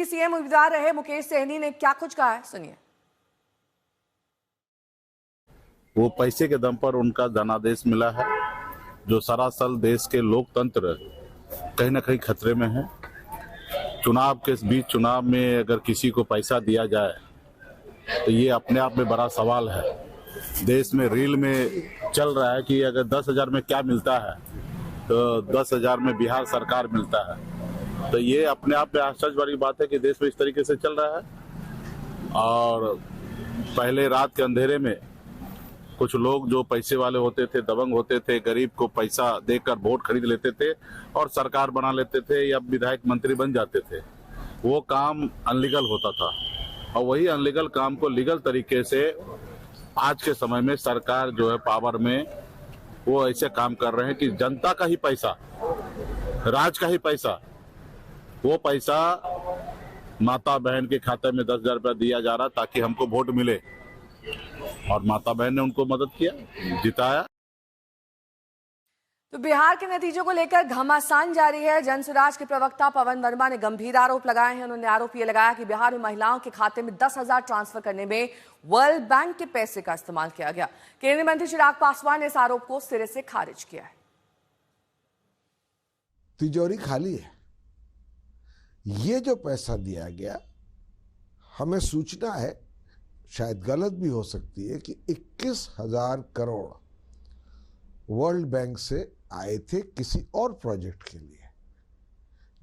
CM उम्मीदवार रहे मुकेश सहनी ने क्या कुछ कहा है, सुनिए। वो पैसे के दम पर उनका धनादेश मिला है, जो सरासल देश के लोकतंत्र कहीं न कहीं खतरे में है। चुनाव के बीच चुनाव में अगर किसी को पैसा दिया जाए तो ये अपने आप में बड़ा सवाल है। देश में रील में चल रहा है कि अगर 10,000 में क्या मिलता है तो 10,000 में बिहार सरकार मिलता है। तो ये अपने आप में आश्चर्य वाली बात है कि देश में इस तरीके से चल रहा है। और पहले रात के अंधेरे में कुछ लोग जो पैसे वाले होते थे, दबंग होते थे, गरीब को पैसा देकर वोट खरीद लेते थे और सरकार बना लेते थे या विधायक मंत्री बन जाते थे। वो काम अनलीगल होता था और वही अनलीगल काम को लीगल तरीके से आज के समय में सरकार जो है पावर में, वो ऐसे काम कर रहे हैं कि जनता का ही पैसा, राज का ही पैसा, वो पैसा माता बहन के खाते में 10,000 रुपया दिया जा रहा ताकि हमको वोट मिले। और माता बहन ने उनको मदद किया, जिताया। तो बिहार के नतीजों को लेकर घमासान जारी है। जनसुराज के प्रवक्ता पवन वर्मा ने गंभीर आरोप लगाए हैं। उन्होंने आरोप ये लगाया कि बिहार में महिलाओं के खाते में 10,000 ट्रांसफर करने में वर्ल्ड बैंक के पैसे का इस्तेमाल किया गया। केंद्रीय मंत्री चिराग पासवान ने इस आरोप को सिरे से खारिज किया है। तिजोरी खाली है। ये जो पैसा दिया गया, हमें सूचना है, शायद गलत भी हो सकती है, कि 21,000 करोड़ वर्ल्ड बैंक से आए थे किसी और प्रोजेक्ट के लिए,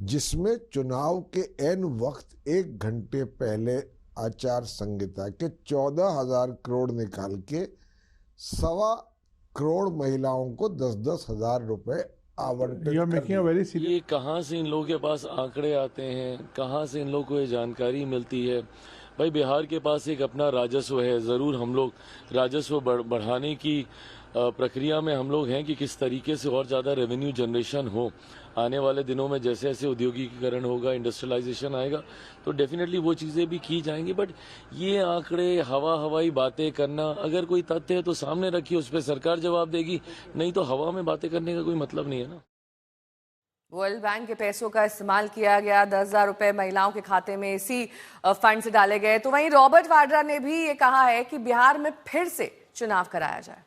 जिसमें चुनाव के एन वक्त 1 घंटे पहले आचार संहिता के 14,000 करोड़ निकाल के 1.25 करोड़ महिलाओं को 10-10 हजार रुपए आवंटित। ये कहाँ से इन लोगों के पास आंकड़े आते हैं, कहाँ से इन लोगों को ये जानकारी मिलती है? भाई, बिहार के पास एक अपना राजस्व है। ज़रूर हम लोग राजस्व बढ़ाने की प्रक्रिया में हम लोग हैं कि किस तरीके से और ज़्यादा रेवेन्यू जनरेशन हो। आने वाले दिनों में जैसे जैसे औद्योगिकीकरण होगा, इंडस्ट्रियलाइजेशन आएगा, तो डेफिनेटली वो चीज़ें भी की जाएंगी। बट ये आंकड़े, हवाई बातें करना, अगर कोई तथ्य है तो सामने रखिए, उस पर सरकार जवाब देगी, नहीं तो हवा में बातें करने का कोई मतलब नहीं है ना। वर्ल्ड बैंक के पैसों का इस्तेमाल किया गया, 10,000 रुपए महिलाओं के खाते में इसी फंड से डाले गए। तो वहीं रॉबर्ट वाड्रा ने भी ये कहा है कि बिहार में फिर से चुनाव कराया जाए।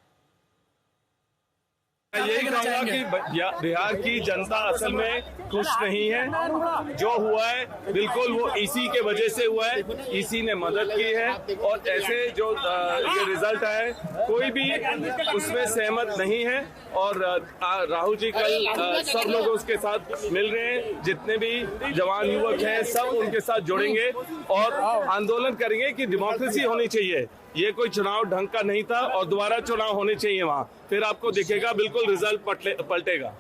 मैं यही कहूँगा कि बिहार की जनता असल में खुश नहीं है। जो हुआ है बिल्कुल वो इसी के वजह से हुआ है, इसी ने मदद की है। और ऐसे जो ये रिजल्ट है, कोई भी उसमें सहमत नहीं है। और राहुल जी कल सब लोग उसके साथ मिल रहे हैं, जितने भी जवान युवक हैं सब उनके साथ जुड़ेंगे और आंदोलन करेंगे कि डेमोक्रेसी होनी चाहिए। ये कोई चुनाव ढंग का नहीं था और दोबारा चुनाव होने चाहिए वहाँ, फिर आपको दिखेगा बिल्कुल रिजल्ट पलटेगा।